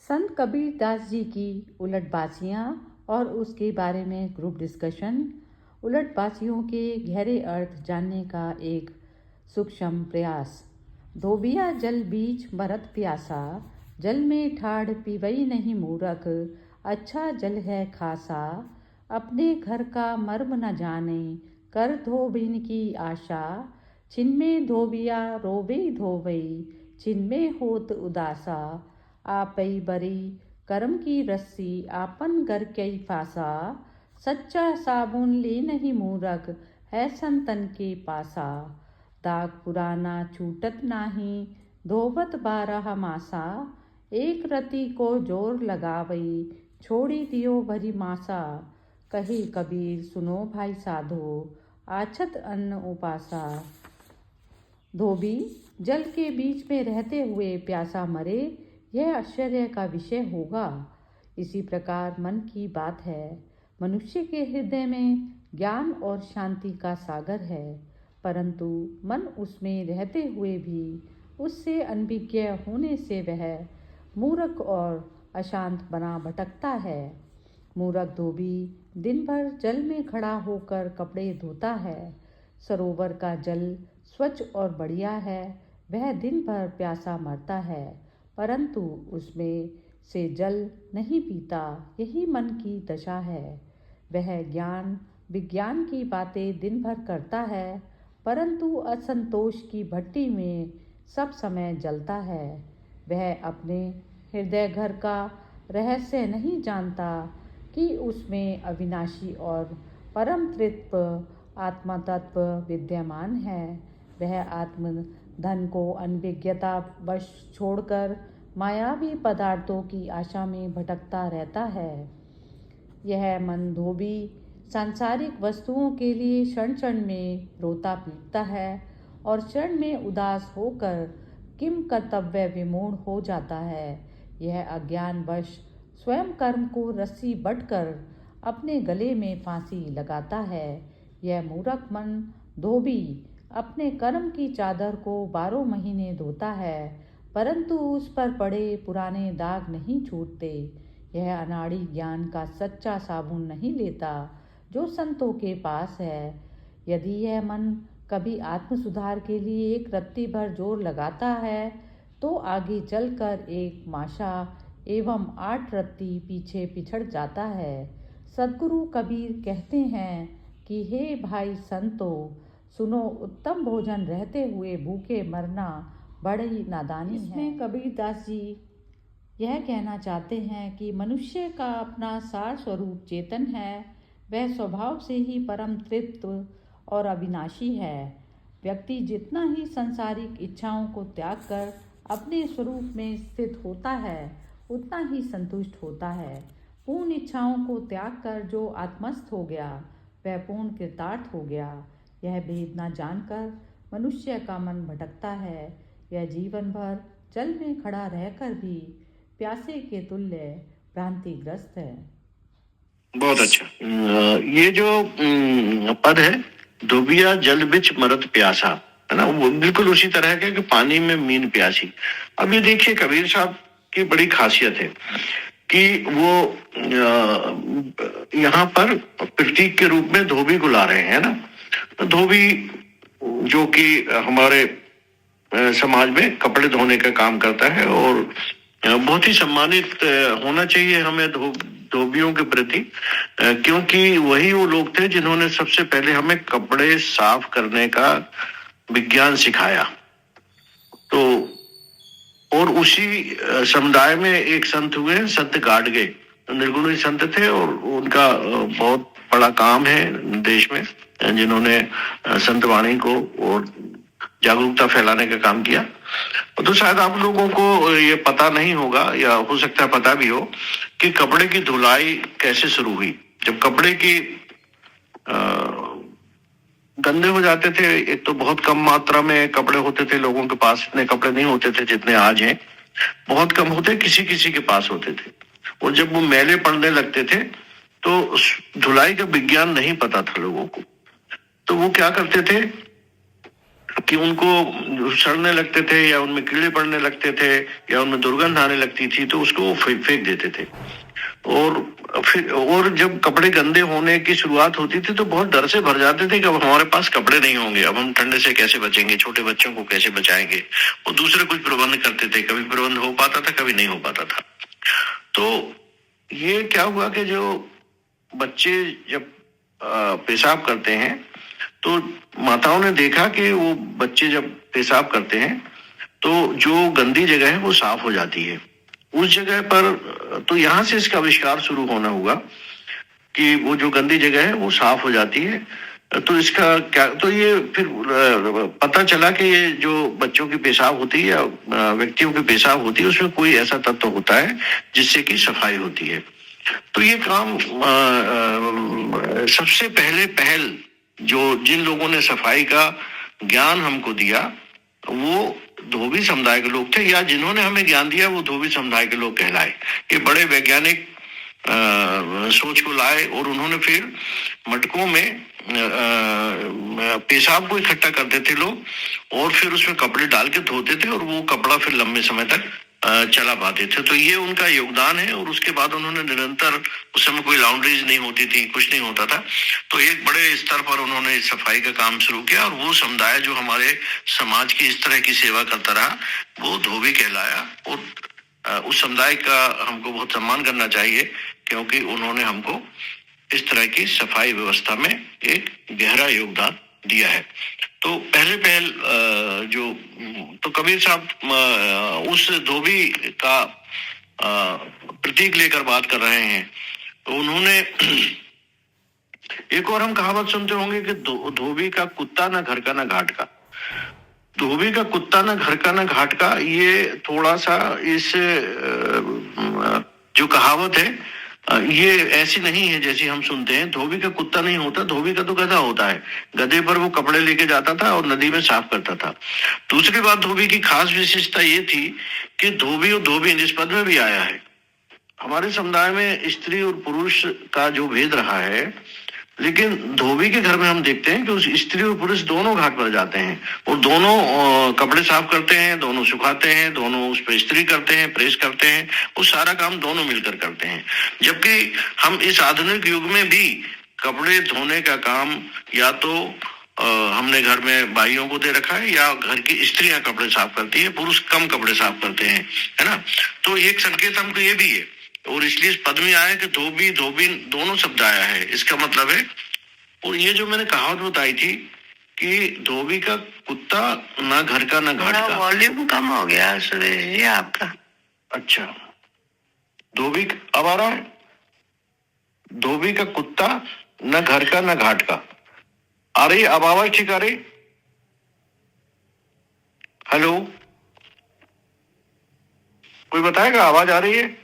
संत कबीर दास जी की उलटबाजियाँ और उसके बारे में ग्रुप डिस्कशन। उलटबाजियों के गहरे अर्थ जानने का एक सूक्ष्म प्रयास। धोबिया जल बीच मरत प्यासा, जल में ठाड़ पीवई नहीं मूरख, अच्छा जल है खासा। अपने घर का मर्म न जाने, कर धोबिन की आशा। छिनमें धोबिया रोवे धोवई, छिनमें होत उदासा। आपई बरी करम की रस्सी, आपन घर कई फासा। सच्चा साबुन ले नहीं मूरख, है संतन के पासा। दाग पुराना छूटत नाही, धोवत बारह मासा। एक रति को जोर लगावई, छोड़ी दियो भरी मासा। कहे कबीर सुनो भाई साधो, आछत अन्न उपासा। धोबी जल के बीच में रहते हुए प्यासा मरे, यह आश्चर्य का विषय होगा। इसी प्रकार मन की बात है। मनुष्य के हृदय में ज्ञान और शांति का सागर है, परंतु मन उसमें रहते हुए भी उससे अनभिज्ञ होने से वह मूर्ख और अशांत बना भटकता है। मूर्ख धोबी दिन भर जल में खड़ा होकर कपड़े धोता है। सरोवर का जल स्वच्छ और बढ़िया है, वह दिन भर प्यासा मरता है, परंतु उसमें से जल नहीं पीता। यही मन की दशा है। वह ज्ञान विज्ञान की बातें दिन भर करता है, परंतु असंतोष की भट्टी में सब समय जलता है। वह अपने हृदय घर का रहस्य नहीं जानता कि उसमें अविनाशी और परम तृप्त आत्मा तत्व विद्यमान है। वह आत्म धन को अनभिज्ञता वश छोड़कर मायावी पदार्थों की आशा में भटकता रहता है। यह मन धोबी सांसारिक वस्तुओं के लिए क्षण क्षण में रोता पीटता है और क्षण में उदास होकर किम कर्तव्य विमूढ़ हो जाता है। यह अज्ञानवश स्वयं कर्म को रस्सी बटकर अपने गले में फांसी लगाता है। यह मूर्ख मन धोबी अपने कर्म की चादर को 12 महीने धोता है, परंतु उस पर पड़े पुराने दाग नहीं छूटते। यह अनाड़ी ज्ञान का सच्चा साबुन नहीं लेता जो संतों के पास है। यदि यह मन कभी आत्म सुधार के लिए एक रत्ती भर जोर लगाता है, तो आगे चलकर एक माशा एवं 8 रत्ती पीछे पिछड़ जाता है। सद्गुरु कबीर कहते हैं कि हे भाई संतो, सुनो, उत्तम भोजन रहते हुए भूखे मरना बड़ी नादानी है। इसमें कबीर दास जी यह कहना चाहते हैं कि मनुष्य का अपना सार स्वरूप चेतन है। वह स्वभाव से ही परम तृप्त और अविनाशी है। व्यक्ति जितना ही संसारिक इच्छाओं को त्याग कर अपने स्वरूप में स्थित होता है, उतना ही संतुष्ट होता है। पूर्ण इच्छाओं को त्याग कर जो आत्मस्थ हो गया, वह पूर्ण कृतार्थ हो गया। यह भेद न जानकर मनुष्य का मन भटकता है। यह जीवन भर जल में खड़ा रहकर भी प्यासे के तुल्य भ्रांतिग्रस्त है। बहुत अच्छा। ये जो पद है, धोबिया जल बिच मरत प्यासा, है ना, वो बिल्कुल उसी तरह के कि पानी में मीन प्यासी। अब ये देखिए कबीर साहब की बड़ी खासियत है कि वो यहाँ पर प्रतीक के रूप में धोबी को ला रहे हैं ना। धोबी जो कि हमारे समाज में कपड़े धोने का काम करता है और बहुत ही सम्मानित होना चाहिए हमें धोबियों के प्रति, क्योंकि वही वो लोग थे जिन्होंने सबसे पहले हमें कपड़े साफ करने का विज्ञान सिखाया। तो और उसी समुदाय में एक संत हुए, संत गाडगे, निर्गुणी संत थे और उनका बहुत बड़ा काम है देश में, जिन्होंने संत वाणी को और जागरूकता फैलाने का काम किया। तो शायद आप लोगों को ये पता नहीं होगा या हो सकता है पता भी हो कि कपड़े की धुलाई कैसे शुरू हुई। जब कपड़े की गंदे हो जाते थे, एक तो बहुत कम मात्रा में कपड़े होते थे, लोगों के पास इतने कपड़े नहीं होते थे जितने आज हैं, बहुत कम होते, किसी किसी के पास होते थे। और जब वो मैले पड़ने लगते थे तो धुलाई का विज्ञान नहीं पता था लोगों को, तो वो क्या करते थे, कि उनको सड़ने लगते थे या उनमें कीड़े पड़ने लगते थे या उनमें दुर्गंध आने लगती थी तो उसको वो फेंक देते थे। और जब कपड़े गंदे होने की शुरुआत होती थी तो बहुत डर से भर जाते थे कि अब हमारे पास कपड़े नहीं होंगे, अब हम ठंडे से कैसे बचेंगे, छोटे बच्चों को कैसे बचाएंगे। वो दूसरे कुछ प्रबंध करते थे, कभी प्रबंध हो पाता था, कभी नहीं हो पाता था। तो ये क्या हुआ कि जो बच्चे जब पेशाब करते हैं तो माताओं ने देखा कि वो बच्चे जब पेशाब करते हैं तो जो गंदी जगह है वो साफ हो जाती है उस जगह पर। तो यहाँ से इसका आविष्कार शुरू होना हुआ कि वो जो गंदी जगह है वो साफ हो जाती है। तो इसका क्या, तो ये फिर पता चला कि ये जो बच्चों की पेशाब होती है या व्यक्तियों की पेशाब होती है उसमें कोई ऐसा तत्व होता है जिससे कि सफाई होती है। तो ये काम सबसे पहल जो जिन लोगों ने सफाई का ज्ञान हमको दिया वो धोबी समुदाय के लोग थे, या जिन्होंने हमें ज्ञान दिया वो धोबी समुदाय के लोग कहलाए। ये बड़े वैज्ञानिक सोच को लाए और उन्होंने फिर मटकों में पेशाब को इकट्ठा करते थे लोग और फिर उसमें कपड़े डाल के धोते थे और वो कपड़ा फिर लंबे समय तक चला पाते थे। तो ये उनका योगदान है। और उसके बाद उन्होंने निरंतर, उस समय कोई लॉन्ड्रीज नहीं होती थी, कुछ नहीं होता था, तो एक बड़े स्तर पर उन्होंने सफाई का काम शुरू किया और वो समुदाय जो हमारे समाज की इस तरह की सेवा करता रहा वो धोबी कहलाया। और उस समुदाय का हमको बहुत सम्मान करना चाहिए क्योंकि उन्होंने हमको इस तरह की सफाई व्यवस्था में एक गहरा योगदान दिया है। तो पहल जो तो कबीर साहब उस धोबी का प्रतीक लेकर बात कर रहे हैं। तो उन्होंने एक और हम कहावत सुनते होंगे कि धोबी का कुत्ता ना घर का ना घाट का। धोबी का कुत्ता ना घर का ना घाट का, ये थोड़ा सा इस जो कहावत है ये ऐसी नहीं है जैसी हम सुनते हैं। धोबी का कुत्ता नहीं होता, धोबी का तो गधा होता है। गधे पर वो कपड़े लेके जाता था और नदी में साफ करता था। दूसरी बात, धोबी की खास विशेषता ये थी कि धोबी और धोबी इस पद में भी आया है। हमारे समुदाय में स्त्री और पुरुष का जो भेद रहा है, लेकिन धोबी के घर में हम देखते हैं कि उस स्त्री और पुरुष दोनों घाट पर जाते हैं और दोनों कपड़े साफ करते हैं, दोनों सुखाते हैं, दोनों उस पर इस्त्री करते हैं, प्रेस करते हैं, वो सारा काम दोनों मिलकर करते हैं। जबकि हम इस आधुनिक युग में भी कपड़े धोने का काम या तो हमने घर में भाइयों को दे रखा है या घर की स्त्रियां कपड़े साफ करती है, पुरुष कम कपड़े साफ करते हैं, है ना। तो एक संकेत हमको ये भी है और इसलिए इस पद में आया कि धोबी धोबी दोनों शब्द आया है, इसका मतलब है। और ये जो मैंने कहावत बताई थी कि धोबी का कुत्ता ना घर का ना घाट का। वॉल्यूम कम हो गया सुरेश जी आपका। अच्छा, धोबी अब आ रहा है। धोबी का कुत्ता ना घर का ना घाट का। आ रही अब आवाज ठीक आ रही? हेलो, कोई बताएगा आवाज आ रही है?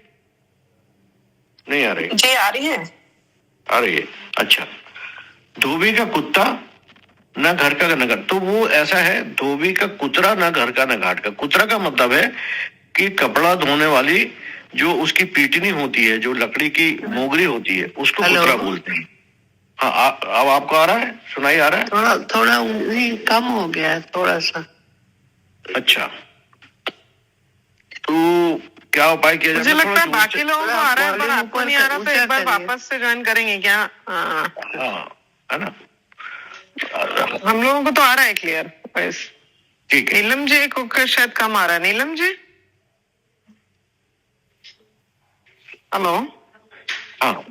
नहीं आ रही जी? आ रही है, आ रही है। अच्छा, धोबी का कुत्ता ना घर का ना घाट, तो वो ऐसा है, धोबी का कुतरा ना घर का ना घाट का। कुतरा का मतलब है कि कपड़ा धोने वाली जो उसकी पीटनी होती है, जो लकड़ी की मोगरी होती है, उसको कुतरा बोलते हैं। हाँ, अब आपको आ रहा है, सुनाई आ रहा है? थोड़ा थोड़ा कम हो गया है थोड़ा सा। अच्छा, तो क्या उपाय किया जाए? मुझे लगता है बाकी लोगों को आ रहा है पर आपको नहीं आ रहा, तो एक बार वापस से ज्वाइन करेंगे क्या? हाँ, है ना, हम लोगों को तो आ रहा है क्लियर। ठीक है। नीलम जी को शायद कम आ रहा है। नीलम जी, हेलो। हाँ,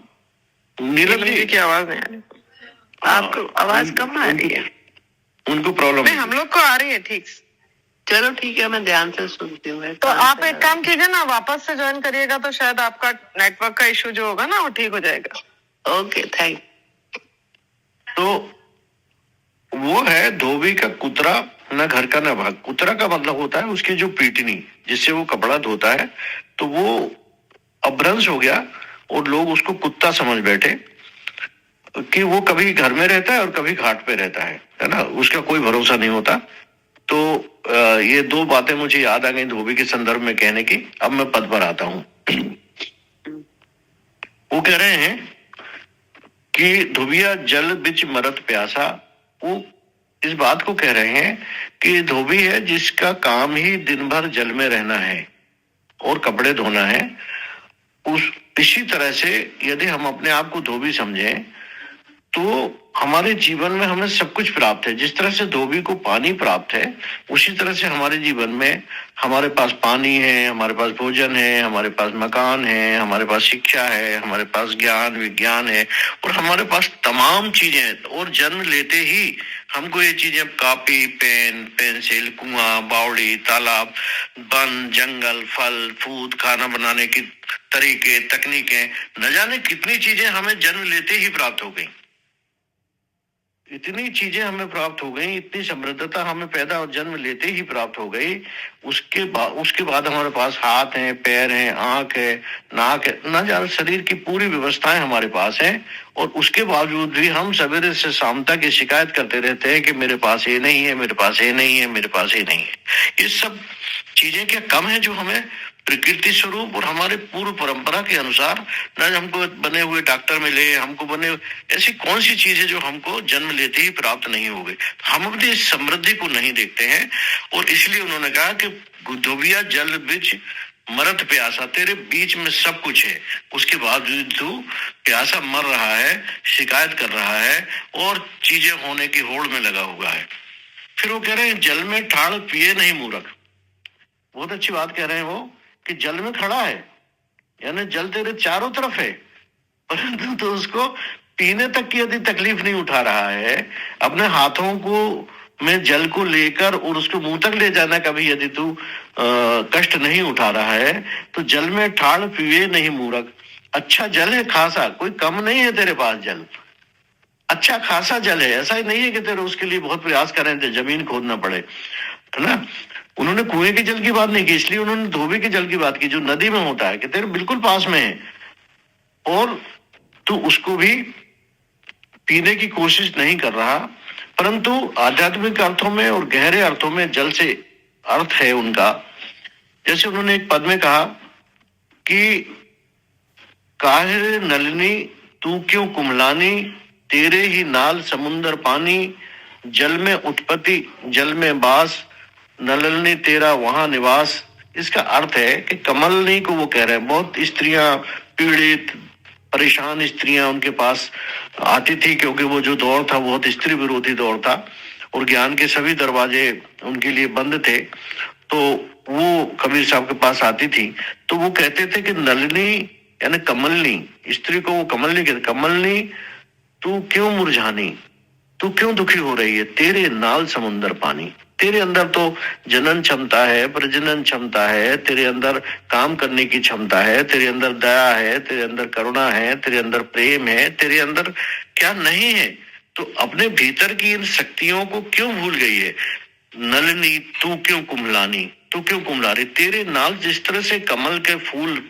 नीलम जी की आवाज नहीं आ रही। आपको आवाज कम आ रही है? उनको प्रॉब्लम नहीं, हम लोग को आ रही है ठीक। चलो ठीक है, मैं ध्यान से सुनती हूँ। तो आप एक काम कीजिए ना, वापस से ज्वाइन करिएगा तो शायद आपका नेटवर्क का इशू जो होगा ना वो ठीक हो जाएगा। Okay, thank. तो वो है धोबी का कुतरा ना घर का ना भाग। कुतरा का मतलब होता है उसकी जो पीटनी जिससे वो कपड़ा धोता है, तो वो अपभ्रंश हो गया और लोग उसको कुत्ता समझ बैठे कि वो कभी घर में रहता है और कभी घाट पे रहता है ना, उसका कोई भरोसा नहीं होता। तो ये दो बातें मुझे याद आ गई धोबी के संदर्भ में कहने की। अब मैं पद पर आता हूं। वो कह रहे हैं कि धोबिया जल बिच मरत प्यासा, वो इस बात को कह रहे हैं कि धोबी है जिसका काम ही दिन भर जल में रहना है और कपड़े धोना है। इसी तरह से यदि हम अपने आप को धोबी समझें तो हमारे जीवन में हमें सब कुछ प्राप्त है। जिस तरह से धोबी को पानी प्राप्त है, उसी तरह से हमारे जीवन में हमारे पास पानी है, हमारे पास भोजन है, हमारे पास मकान है, हमारे पास शिक्षा है, हमारे पास ज्ञान विज्ञान है और हमारे पास तमाम चीजें हैं। और जन्म लेते ही हमको ये चीजें कॉपी, पेन, पेंसिल, कुआं, बावड़ी, तालाब, वन, जंगल, फल, फूद, खाना बनाने की तरीके, तकनीकें, न जाने कितनी चीजें हमें जन्म लेते ही प्राप्त हो गई। इतनी चीजें हमें प्राप्त हो गई, इतनी समृद्धता हमें पैदा और जन्म लेते ही प्राप्त हो गई। उसके बाद हमारे पास हाथ हैं, पैर हैं, आंख है, नाक है, न जाने शरीर की पूरी व्यवस्थाएं हमारे पास हैं। और उसके बावजूद भी हम सवेरे से शाम तक ये शिकायत करते रहते हैं कि मेरे पास ये नहीं है, मेरे पास ये नहीं है, मेरे पास ये नहीं है। ये सब चीजें क्या कम है जो हमें प्रकृति स्वरूप और हमारे पूर्व परंपरा के अनुसार, न हमको बने हुए डॉक्टर मिले, हमको बने ऐसी कौन सी चीज है जो हमको जन्म लेते ही प्राप्त नहीं हो गई। हम अपनी इस समृद्धि को नहीं देखते हैं और इसलिए उन्होंने कहा कि धोबिया जल बिच मरत प्यासा, तेरे बीच में सब कुछ है, उसके बावजूद तू प्यासा मर रहा है, शिकायत कर रहा है और चीजें होने की होड़ में लगा हुआ है। फिर वो कह रहे हैं जल में ठाड़ पिए नहीं मूर्ख। बहुत अच्छी बात कह रहे हैं वो कि जल में खड़ा है, यानी जल तेरे चारों तरफ है, परंतु तो उसको पीने तक की यदि तकलीफ नहीं उठा रहा है, अपने हाथों को में जल को लेकर और उसको मुंह तक ले जाना का भी यदि तू कष्ट नहीं उठा रहा है, तो जल में ठाड़ पिए नहीं मूर्ख। अच्छा जल है खासा, कोई कम नहीं है तेरे पास जल, अच्छा खासा जल है। ऐसा ही नहीं है कि तेरे उसके लिए बहुत प्रयास करें तो जमीन खोदना पड़े, है ना। उन्होंने कुएं के जल की बात नहीं की, इसलिए उन्होंने धोबी के जल की बात की जो नदी में होता है, कि तेरे बिल्कुल पास में है और तू उसको भी पीने की कोशिश नहीं कर रहा। परंतु आध्यात्मिक अर्थों में और गहरे अर्थों में जल से अर्थ है उनका। जैसे उन्होंने एक पद में कहा कि काहे नलिनी तू क्यों कुम्हलानी, तेरे ही नाल समुंदर पानी, जल में उत्पत्ति जल में वास, नलिनी तेरा वहां निवास। इसका अर्थ है कि कमलनी को वो कह रहे हैं, बहुत स्त्रियां पीड़ित परेशान स्त्रियां उनके पास आती थी, क्योंकि वो जो दौर था बहुत स्त्री विरोधी दौर था और ज्ञान के सभी दरवाजे उनके लिए बंद थे। तो वो कबीर साहब के पास आती थी, तो वो कहते थे कि नलिनी यानी कमलनी, स्त्री को वो कमलनी कहते, कमलनी तू क्यों मुरझानी, तू क्यों दुखी हो रही है, तेरे नाल समुंदर पानी। तेरे अंदर तो जनन क्षमता है, प्रजनन क्षमता है, तेरे अंदर काम करने की क्षमता है, तेरे अंदर दया है, तेरे अंदर करुणा है, तेरे अंदर प्रेम है, तेरे अंदर क्या नहीं है। तो अपने भीतर की इन शक्तियों को क्यों भूल गई है। नलिनी तू क्यों कुम्हलानी, तू क्यों कुम्हला रही, तेरे नाल जिस तरह से कमल के फूल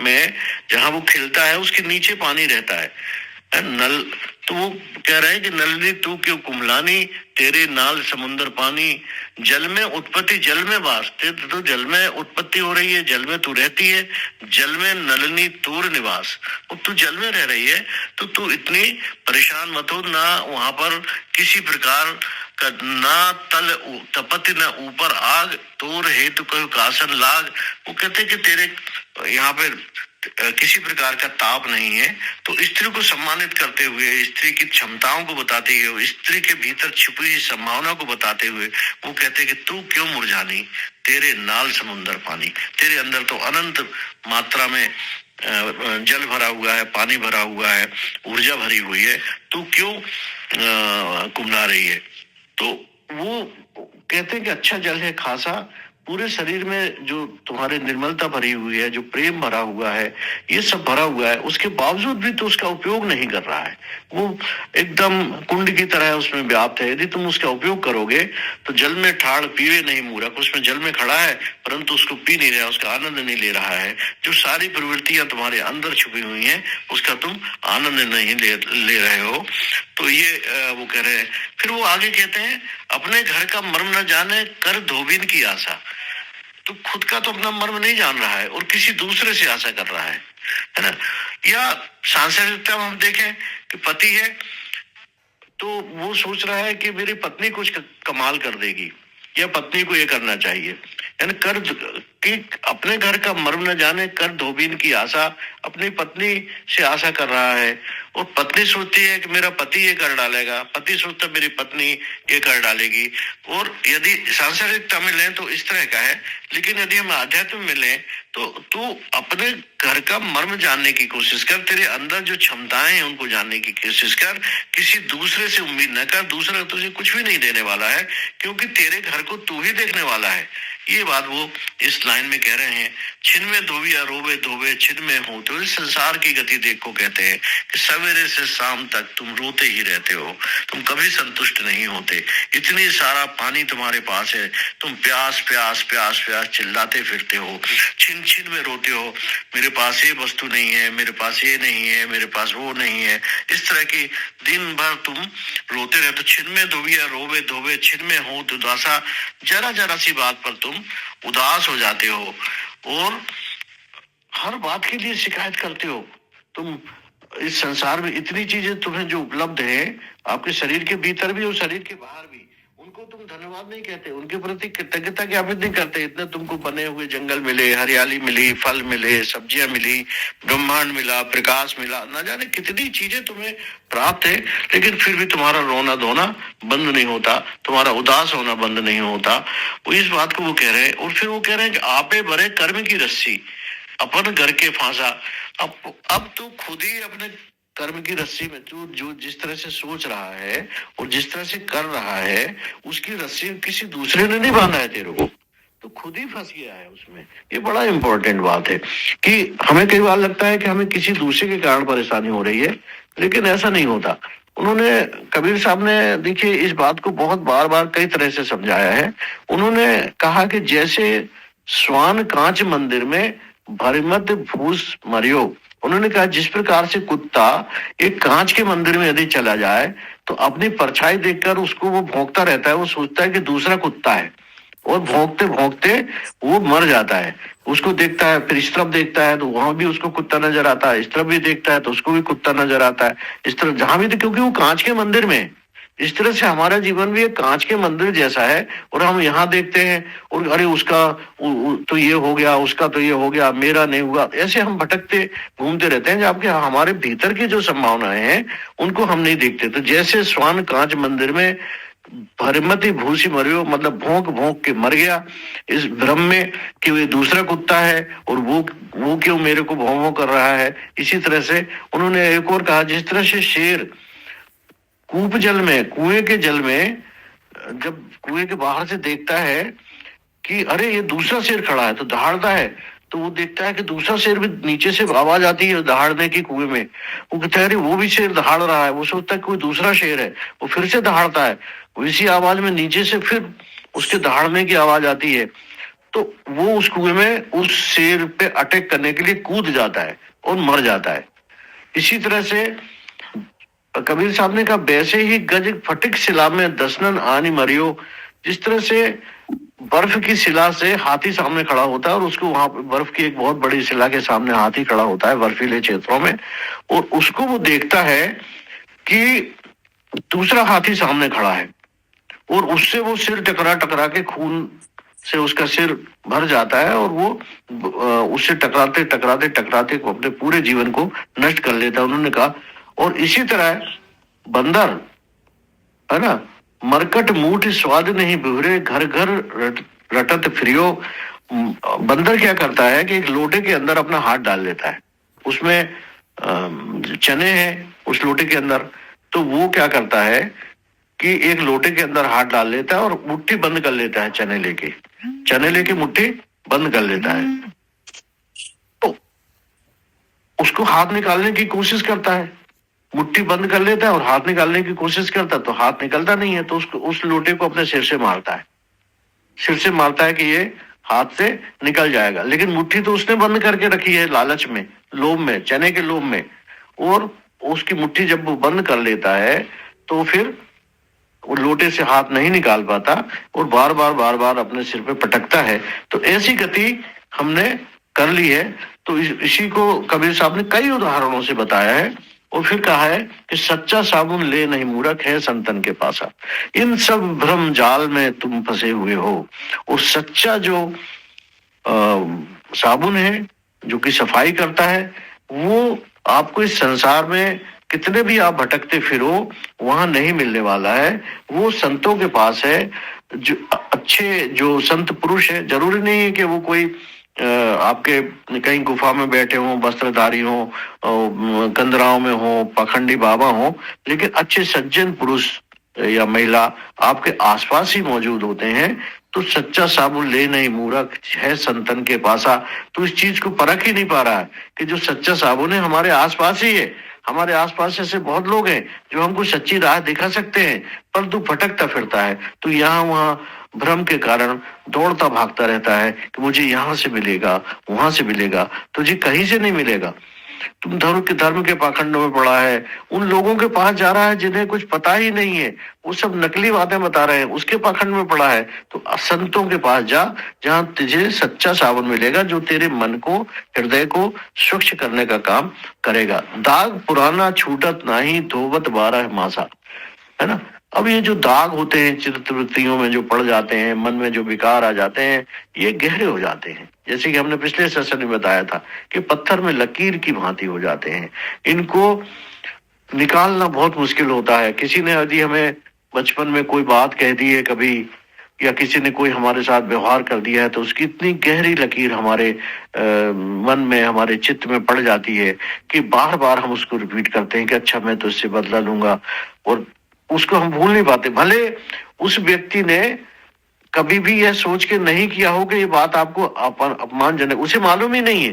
में जहां वो खिलता है उसके नीचे पानी रहता है, नल, तो वो कह रहे हैं कि नलिनी तू क्यों कुम्हलानी, तेरे नाल समुंदर पानी, जल में उत्पत्ति जल में वास, तो जल में उत्पत्ति हो रही है, जल में तू रहती है, जल में नलिनी तूर निवास। और तू जल में रह रही है तो तू इतनी परेशान मत हो, ना वहां पर किसी प्रकार का ना तल तपति न ऊपर आग, तोर हेतु कोई कासन लाग। वो कहते कि तेरे यहाँ पे किसी प्रकार का ताप नहीं है। तो स्त्री को सम्मानित करते हुए, स्त्री की क्षमताओं को बताते हुए, स्त्री के भीतर छिपी हुई संभावना को बताते हुए वो कहते कि तू क्यों मुरझानी, तेरे नाल समुंदर पानी, तेरे अंदर तो अनंत मात्रा में जल भरा हुआ है, पानी भरा हुआ है, ऊर्जा भरी हुई है, तू क्यों कुम्हला रही है। तो वो कहते हैं कि अच्छा जल है खासा, पूरे शरीर में जो तुम्हारे निर्मलता भरी हुई है, जो प्रेम भरा हुआ है, ये सब भरा हुआ है, उसके बावजूद भी तो उसका उपयोग नहीं कर रहा है। वो एकदम कुंड की तरह उसमें व्याप्त है। यदि तुम उसका उपयोग करोगे तो जल में ठाड़ पीवे नहीं मूर्ख, उसमें जल में खड़ा है परंतु उसको पी नहीं रहा, उसका आनंद नहीं ले रहा है। जो सारी प्रवृत्तियां तुम्हारे अंदर छुपी हुई हैं उसका तुम आनंद नहीं ले रहे हो। तो ये वो कह रहे हैं। फिर वो आगे कहते हैं अपने घर का मर्म न जाने कर धोबिन की आशा। तो खुद का तो अपना मर्म नहीं जान रहा है और किसी दूसरे से आशा कर रहा है ना। या सांसारिकता में हम देखें कि पति है, तो वो सोच रहा है कि मेरी पत्नी कुछ कमाल कर देगी या पत्नी को ये करना चाहिए, यानी कर कि अपने घर का मर्म न जाने कर धोबीन की आशा अपनी पत्नी से आशा कर रहा है। और पत्नी सोचती है कि मेरा पति ये कर डालेगा, पति सोचता है मेरी पत्नी ये कर डालेगी। और यदि सांसारिकता में लें तो इस तरह का है, लेकिन यदि हम आध्यात्म में लें तो तू अपने घर का मर्म जानने की कोशिश कर, तेरे अंदर जो क्षमताएं हैं उनको जानने की कोशिश कर, किसी दूसरे से उम्मीद न कर, दूसरा तुझे कुछ भी नहीं देने वाला है, क्योंकि तेरे घर को तू ही देखने वाला है। ये बात वो इस लाइन में कह रहे हैं। छिन में धोबिया रोवे धोबे छिन में हो, तो इस संसार की गति देख को कहते हैं कि सवेरे से शाम तक तुम रोते ही रहते हो, तुम कभी संतुष्ट नहीं होते। इतनी सारा पानी तुम्हारे पास है, तुम प्यास प्यास प्यास प्यास चिल्लाते फिरते हो, छिन छिन में रोते हो, मेरे पास ये वस्तु नहीं है, मेरे पास ये नहीं है, मेरे पास वो नहीं है। इस तरह की दिन भर तुम रोते रहते। छिन में धोबिया रोवे धोबे छिन में हो दुदासा, जरा जरा सी बात पर तुम उदास हो जाते हो और हर बात के लिए शिकायत करते हो। तुम इस संसार में इतनी चीजें तुम्हें जो उपलब्ध है, आपके शरीर के भीतर भी और शरीर के बाहर भी, उनको तुम धन्यवाद नहीं कहते, उनके प्रति कृतज्ञता ज्ञापित नहीं करते। इतने तुमको बने हुए जंगल मिले, हरियाली मिली, फल मिले, सब्जियां मिली, ब्रह्मांड मिला, प्रकाश मिला, न जाने कितनी चीजें तुम्हें प्राप्त है, लेकिन फिर भी तुम्हारा रोना धोना बंद नहीं होता, तुम्हारा उदास होना बंद नहीं होता। वो इस बात को वो कह रहे हैं। और फिर वो कह रहे हैं कि आपे भरे कर्म की रस्सी अपन घर के फांसा। अब तू खुद ही अपने कर्म की रस्सी में तू जो जिस तरह से सोच रहा है और जिस तरह से कर रहा है, उसकी रस्सी किसी दूसरे ने नहीं बांधा है तेरे को, तो खुद ही फंस गया है उसमें। ये बड़ा इंपॉर्टेंट बात है कि हमें कई बार लगता है कि हमें किसी दूसरे के कारण परेशानी हो रही है, लेकिन ऐसा नहीं होता। उन्होंने कबीर साहब ने देखिए इस बात को बहुत बार बार कई तरह से समझाया है। उन्होंने कहा कि जैसे स्वान कांच मंदिर में भरमत भूस मरियो, उन्होंने कहा जिस प्रकार से कुत्ता एक कांच के मंदिर में यदि चला जाए तो अपनी परछाई देखकर उसको वो भौंकता रहता है, वो सोचता है कि दूसरा कुत्ता है, और भौंकते भौंकते वो मर जाता है। उसको देखता है, फिर इस तरफ देखता है तो वहां भी उसको कुत्ता नजर आता है, इस तरफ भी देखता है तो उसको भी कुत्ता नजर आता है, इस तरफ जहां भी, क्योंकि वो कांच के मंदिर में। इस तरह से हमारा जीवन भी एक कांच के मंदिर जैसा है, और हम यहाँ देखते हैं और अरे उसका तो ये हो गया, उसका तो ये हो गया, मेरा नहीं हुआ, ऐसे हम भटकते घूमते रहते हैं, जबकि हमारे भीतर की जो संभावनाएं हैं उनको हम नहीं देखते। तो जैसे स्वान कांच मंदिर में भरमती भूसी मरियो, मतलब भौंक भौंक के मर गया इस भ्रम में कि वो दूसरा कुत्ता है और वो क्यों मेरे को भौं भौं कर रहा है। इसी तरह से उन्होंने एक और कहा, जिस तरह से शेर कूप जल में, कुएं के जल में, जब कुएं के बाहर से देखता है कि अरे ये दूसरा शेर खड़ा है तो दहाड़ता है, तो वो देखता है कि दूसरा शेर भी, नीचे से आवाज आती है दहाड़ने की कुएं में, वो कहता है अरे वो भी शेर दहाड़ रहा है, वो सोचता है कोई दूसरा शेर है, वो फिर से दहाड़ता है, इसी आवाज में नीचे से फिर उसके दहाड़ने की आवाज आती है, तो वो उस कुएं में उस शेर पे अटैक करने के लिए कूद जाता है और मर जाता है। इसी तरह से कबीर साहब ने कहा, वैसे ही गज फटिक शिला में दसनन आनी मरियो, जिस तरह से बर्फ की शिला से हाथी सामने खड़ा होता है और उसको वहां बर्फ की एक बहुत बड़ी शिला के सामने हाथी खड़ा होता है बर्फीले क्षेत्रों में, और उसको वो देखता है कि दूसरा हाथी सामने खड़ा है, और उससे वो सिर टकरा टकरा के खून से उसका सिर भर जाता है, और वो उससे टकराते टकराते टकराते को अपने पूरे जीवन को नष्ट कर लेता है। उन्होंने कहा, और इसी तरह बंदर है ना, मरकट मूठ स्वाद नहीं बिहुरे घर घर रटत फिरियो। बंदर क्या करता है कि एक लोटे के अंदर अपना हाथ डाल लेता है, उसमें चने हैं उस लोटे के अंदर, तो वो क्या करता है कि एक लोटे के अंदर हाथ डाल लेता है और मुट्ठी बंद कर लेता है, चने लेके मुट्ठी बंद कर लेता है, तो उसको हाथ निकालने की कोशिश करता है, मुट्ठी बंद कर लेता है और हाथ निकालने की कोशिश करता है, तो हाथ निकलता नहीं है, तो उसको उस लोटे को अपने सिर से मारता है कि ये हाथ से निकल जाएगा, लेकिन मुट्ठी तो उसने बंद करके रखी है लालच में, लोभ में, चने के लोभ में, और उसकी मुट्ठी जब वो बंद कर लेता है तो फिर वो लोटे से हाथ नहीं निकाल पाता और बार बार अपने सिर पे पटकता है। तो ऐसी गति हमने कर ली है। तो इसी को कबीर साहब ने कई उदाहरणों से बताया है और फिर कहा है कि सच्चा साबुन ले नहीं मूर्ख है संतन के पासा। इन सब भ्रम जाल में तुम फंसे हुए हो, और सच्चा जो साबुन है जो कि सफाई करता है, वो आपको इस संसार में कितने भी आप भटकते फिरो वहां नहीं मिलने वाला है। वो संतों के पास है। जो अच्छे जो संत पुरुष है, जरूरी नहीं है कि वो कोई आपके कहीं गुफा में बैठे हों, वस्त्रधारी हों, कंदराओं में हों, पाखंडी बाबा हों, लेकिन अच्छे सज्जन पुरुष या महिला आपके आसपास ही मौजूद होते हैं। तो सच्चा साबुन ले नहीं मूर्ख है संतन के पासा। तो इस चीज को परख ही नहीं पा रहा है कि जो सच्चा साबुन है हमारे आसपास ही है। हमारे आसपास ऐसे बहुत लोग हैं जो हमको सच्ची राह दिखा सकते हैं, परंतु भटकता फिरता है। तो यहाँ वहाँ भ्रम के कारण दौड़ता भागता रहता है कि मुझे यहाँ से मिलेगा, वहां से मिलेगा। तुझे कहीं से नहीं मिलेगा। तुम धर्म के पाखंडों में पड़ा है, उन लोगों के पास जा रहा है जिन्हें कुछ पता ही नहीं है, वो सब नकली बातें बता रहे हैं, उसके पाखंड में पड़ा है। तो संतों के पास जा, जहां तुझे सच्चा साबुन मिलेगा जो तेरे मन को, हृदय को स्वच्छ करने का काम करेगा। दाग पुराना छूटत नाही, धोवत 12 मासा, है ना। अब ये जो दाग होते हैं चित्तवृत्तियों में जो पड़ जाते हैं, मन में जो विकार आ जाते हैं, ये गहरे हो जाते हैं। जैसे कि हमने पिछले सेशन में बताया था कि पत्थर में लकीर की भांति हो जाते हैं। इनको निकालना बहुत मुश्किल होता है। किसी ने यदि हमें बचपन में कोई बात कह दी है कभी, या किसी ने कोई हमारे साथ व्यवहार कर दिया है, तो उसकी इतनी गहरी लकीर हमारे मन में, हमारे चित्त में पड़ जाती है कि बार बार हम उसको रिपीट करते हैं कि अच्छा मैं तो इससे बदला लूंगा, और उसको हम भूल नहीं पाते। भले उस व्यक्ति ने कभी भी यह सोच के नहीं किया हो कि ये बात आपको अपमानजनक, उसे मालूम ही नहीं है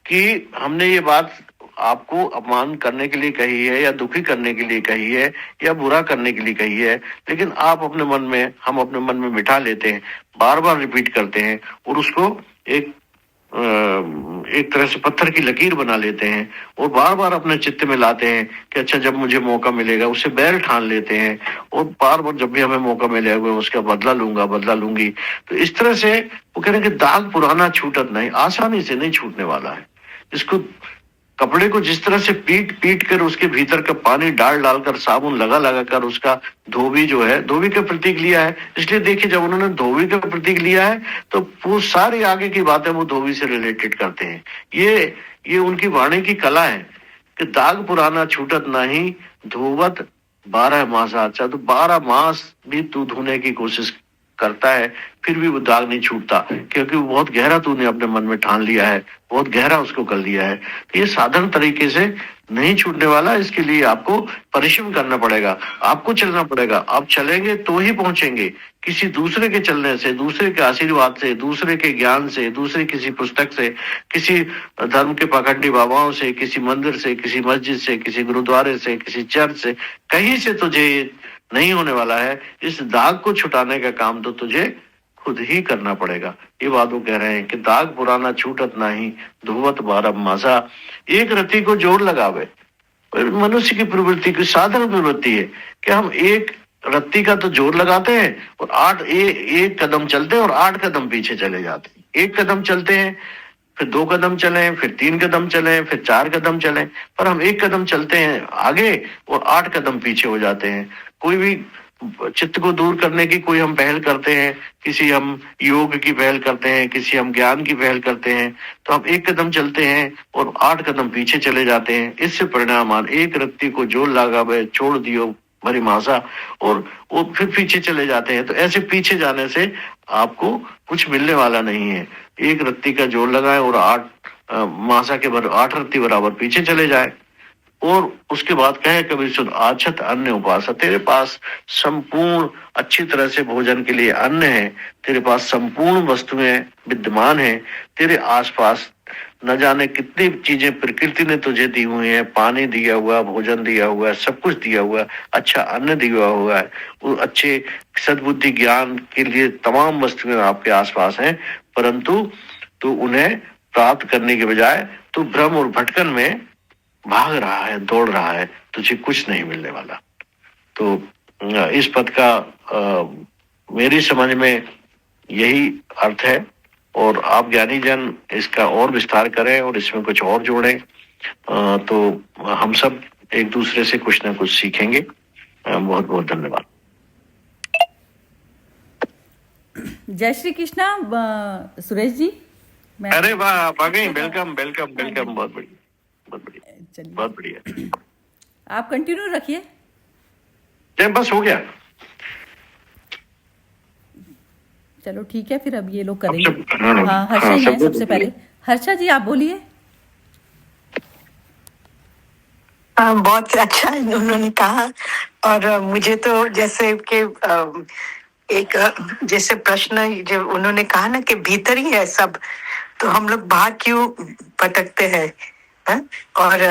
कि हमने ये बात आपको अपमान करने के लिए कही है, या दुखी करने के लिए कही है, या बुरा करने के लिए कही है, लेकिन हम अपने मन में बिठा लेते हैं, बार बार रिपीट करते हैं, और उसको एक तरह से पत्थर की लकीर बना लेते हैं, और बार बार अपने चित्त में लाते हैं कि अच्छा जब मुझे मौका मिलेगा, उससे बैर ठान लेते हैं, और बार बार जब भी हमें मौका मिलेगा उसका बदला लूंगा, बदला लूंगी। तो इस तरह से वो कह रहे हैं कि दाग पुराना छूटत नहीं, आसानी से नहीं छूटने वाला है। इसको, कपड़े को जिस तरह से पीट पीट कर उसके भीतर का पानी डाल डालकर, साबुन लगा लगा कर उसका धोबी जो है, धोबी का प्रतीक लिया है। इसलिए देखिए जब उन्होंने धोबी का प्रतीक लिया है तो वो सारी आगे की बातें वो धोबी से रिलेटेड करते हैं। ये उनकी वाणी की कला है कि दाग पुराना छूटत नहीं, धोवत 12 मास। अच्छा, तो 12 मास भी तू धोने की कोशिश करता है, फिर भी वो दाग नहीं छूटता, क्योंकि वो बहुत गहरा तूने अपने मन में ठान लिया है, बहुत गहरा उसको कर लिया है। तो ये साधारण तरीके से नहीं छूटने वाला। इसके लिए आपको परिश्रम करना पड़ेगा, आपको चलना पड़ेगा। आप चलेंगे तो ही पहुंचेंगे। किसी दूसरे के चलने से, दूसरे के आशीर्वाद से, दूसरे के ज्ञान से, दूसरे किसी पुस्तक से, किसी धर्म के पाखंडी बाबाओं से, किसी मंदिर से, किसी मस्जिद से, किसी गुरुद्वारे से, किसी चर्च से, कहीं से तुझे नहीं होने वाला है। इस दाग को छुटाने का काम तो तुझे खुद ही करना पड़ेगा। ये बात वो कह रहे हैं कि दाग पुराना छूटत नहीं, धोवत 12 मासा। एक रति को जोर लगावे। मनुष्य की प्रवृत्ति की साधारण प्रवृत्ति है कि हम एक रत्ती का तो जोर लगाते हैं और एक कदम चलते हैं और 8 कदम पीछे चले जाते हैं। एक कदम चलते हैं, फिर 2 कदम चलें, फिर 3 कदम चलें, फिर 4 कदम चलें, पर हम एक कदम चलते हैं आगे और 8 कदम पीछे हो जाते हैं। कोई भी चित्त को दूर करने की कोई हम पहल करते हैं, किसी हम योग की पहल करते हैं, किसी हम ज्ञान की पहल करते हैं, तो हम एक कदम चलते हैं और 8 कदम पीछे चले जाते हैं। इससे परिणाम एक रत्ती को जोर लगावे छोड़ दियो भरी मासा, और वो फिर पीछे चले जाते हैं। तो ऐसे पीछे जाने से आपको कुछ मिलने वाला नहीं है। एक रत्ती का जोर लगाए और 8 मासा के 8 रत्ती बराबर पीछे चले जाए। और उसके बाद कहे कबीर सुन आछत अन्य उपास, तेरे पास संपूर्ण अच्छी तरह से भोजन के लिए अन्न है, तेरे पास संपूर्ण वस्तुएं विद्यमान है, तेरे आसपास न जाने कितनी चीजें प्रकृति ने तुझे दी हुई है, पानी दिया हुआ, भोजन दिया हुआ है, सब कुछ दिया हुआ है, अच्छा अन्न दिया हुआ है, वो अच्छे सद्बुद्धि ज्ञान के लिए तमाम वस्तुएं आपके आसपास हैं, परंतु तू उन्हें प्राप्त करने के बजाय तू भ्रम और भटकन में भाग रहा है, दौड़ रहा है, तुझे कुछ नहीं मिलने वाला। तो इस पद का मेरी समझ में यही अर्थ है, और आप ज्ञानी जन इसका और विस्तार करें और इसमें कुछ और जोड़ें, तो हम सब एक दूसरे से कुछ ना कुछ सीखेंगे। बहुत बहुत धन्यवाद। जय श्री कृष्णा सुरेश जी। अरे वाह, आप आ गई। Welcome welcome welcome. बहुत बढ़िया, बहुत बढ़िया, चलिए बहुत बढ़िया। आप कंटिन्यू रखिए। बस हो गया। चलो ठीक है, फिर अब ये लोग करेंगे। हाँ, हाँ, हर्षा हाँ, ही है सब सबसे पहले। हर्षा जी आप बोलिए। बहुत अच्छा उन्होंने कहा। और मुझे तो जैसे कि एक जैसे प्रश्न जो उन्होंने कहा ना कि भीतर ही है सब, तो हम लोग बाहर क्यों भटकते हैं, हाँ? और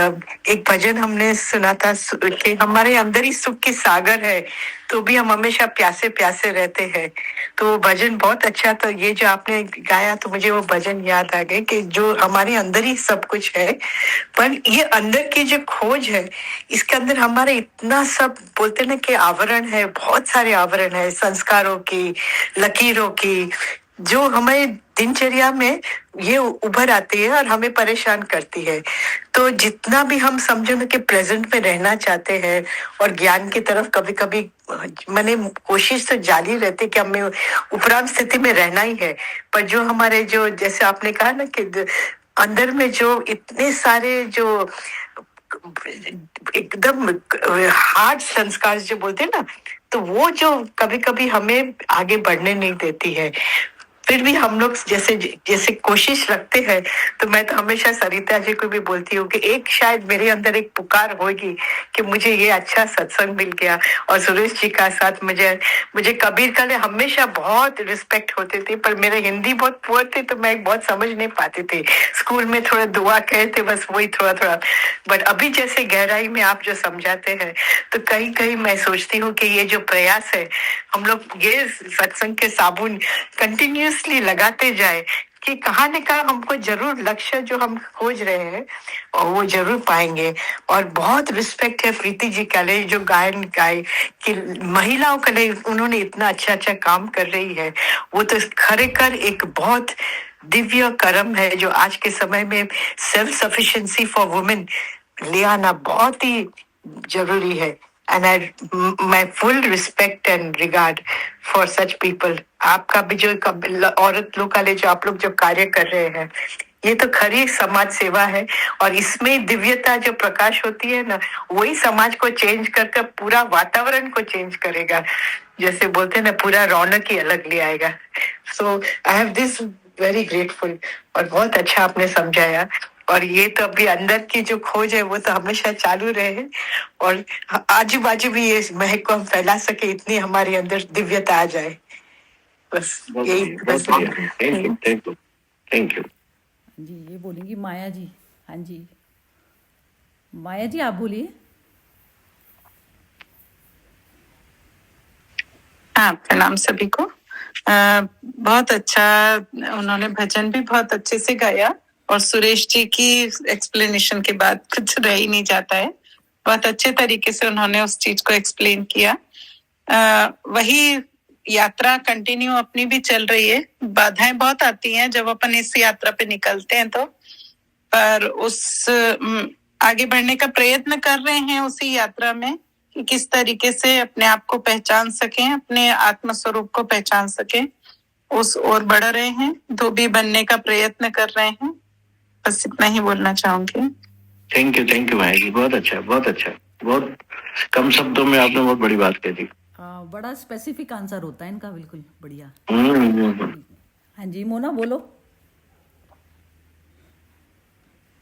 एक भजन हमने सुना था कि हमारे अंदर ही सुख की सागर है, तो भी हम हमेशा प्यासे प्यासे रहते हैं। तो वो भजन बहुत अच्छा। तो ये जो आपने गाया तो मुझे वो भजन याद आ गए कि जो हमारे अंदर ही सब कुछ है, पर ये अंदर की जो खोज है, इसके अंदर हमारे इतना सब बोलते ना कि आवरण है, बहुत सारे आवरण है, संस्कारों की, लकीरों की, जो हमारे दिनचर्या में ये उभर आती है और हमें परेशान करती है। तो जितना भी हम समझो ना कि प्रेजेंट में रहना चाहते हैं और ज्ञान की तरफ कभी कभी मैंने कोशिश तो जारी रहती कि हमें उपराम स्थिति में रहना ही है, पर जो हमारे जो जैसे आपने कहा ना कि अंदर में जो इतने सारे जो एकदम हार्ड संस्कार जो बोलते हैं ना, तो वो जो कभी कभी हमें आगे बढ़ने नहीं देती है। फिर भी हम लोग जैसे जैसे कोशिश रखते हैं। तो मैं तो हमेशा सरिता जी को भी बोलती हूँ कि एक शायद मेरे अंदर एक पुकार होगी कि मुझे ये अच्छा सत्संग मिल गया। और सुरेश जी का साथ मुझे कबीर का लिए हमेशा बहुत रिस्पेक्ट होती थी, पर मेरे हिंदी बहुत पुअर थे तो मैं बहुत समझ नहीं पाती थी। स्कूल में थोड़ा दुआ कहते बस वही थोड़ा थोड़ा, बट अभी जैसे गहराई में आप जो समझाते हैं तो कहीं कहीं मैं सोचती हूँ कि ये जो प्रयास है हम लोग ये सत्संग के साबुन कंटिन्यूअसली लगाते जाए कि कहाँ न कहाँ हमको जरूर लक्ष्य जो हम खोज रहे हैं और वो जरूर पाएंगे। और बहुत रिस्पेक्ट है प्रीति जी का लिए जो गायन गाए कि महिलाओं के लिए उन्होंने इतना अच्छा अच्छा काम कर रही है। वो तो खरेखर एक बहुत दिव्य कर्म है जो आज के समय में सेल्फ सफिशिएंसी फॉर वुमेन ले आना बहुत ही जरूरी है। And I my full respect and regard for such people. आपका भी जो औरत लोग का जो आप लोग जो कार्य कर रहे हैं, ये तो खरी समाज सेवा है। और इसमें दिव्यता जो प्रकाश होती है ना, वही समाज को चेंज कर पूरा वातावरण को चेंज करेगा। जैसे बोलते हैं ना, पूरा रौनक ही अलग ले आएगा। So I have this very grateful. और बहुत अच्छा आपने समझाया। और ये तो अभी अंदर की जो खोज है वो तो हमेशा चालू रहे और आजू बाजू भी ये महक को हम फैला सके, इतनी हमारे अंदर दिव्यता आ जाए। बस यही। थैंक यू जी ये बोलेंगी माया जी। हाँ जी माया जी आप बोलिए। हाँ, प्रणाम सभी को। बहुत अच्छा उन्होंने भजन भी बहुत अच्छे से गाया और सुरेश जी की एक्सप्लेनेशन के बाद कुछ रह ही नहीं जाता है। बहुत अच्छे तरीके से उन्होंने उस चीज को एक्सप्लेन किया। वही यात्रा कंटिन्यू अपनी भी चल रही है। बाधाएं बहुत आती हैं जब अपन इस यात्रा पे निकलते हैं, तो पर उस आगे बढ़ने का प्रयत्न कर रहे हैं उसी यात्रा में कि किस तरीके से अपने आप को पहचान सकें, अपने आत्म स्वरूप को पहचान सकें, उस ओर बढ़ रहे हैं, धोबी बनने का प्रयत्न कर रहे हैं। बस इतना ही बोलना चाहूंगी। थैंक यू भाई जी। बहुत अच्छा, बहुत अच्छा, बहुत कम शब्दों में आपने बहुत बड़ी बात कह दी। बड़ा स्पेसिफिक आंसर होता है इनका, बिल्कुल बढ़िया। हाँ जी मोना बोलो।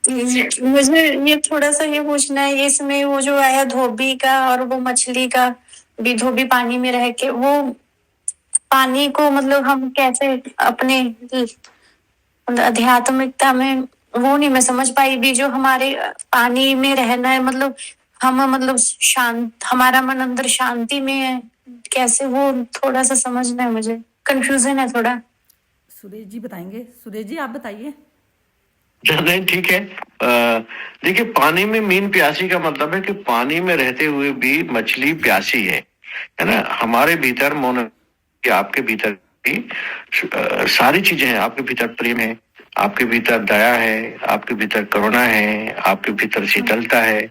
मुझे ये थोड़ा सा ये पूछना है, इसमें वो जो आया धोबी का और वो मछली का भी, धोबी पानी में रह के वो पानी को मतलब हम कैसे अपने आध्यात्मिकता में, वो नहीं मैं समझ पाई भी। जो हमारे पानी में रहना है मतलब हम मतलब शांत, हमारा मन अंदर शांति में है, कैसे वो थोड़ा सा समझना है, मुझे कंफ्यूजन है थोड़ा। सुरेश जी बताएंगे। सुरेश जी आप बताइए। नहीं ठीक है। देखिए, पानी में मीन प्यासी का मतलब है कि पानी में रहते हुए भी मछली प्यासी है ना। हमारे भीतर आपके भीतर भी सारी चीजें हैं। आपके भीतर प्रेम है, आपके भीतर दया है, आपके भीतर करुणा है, आपके भीतर शीतलता है,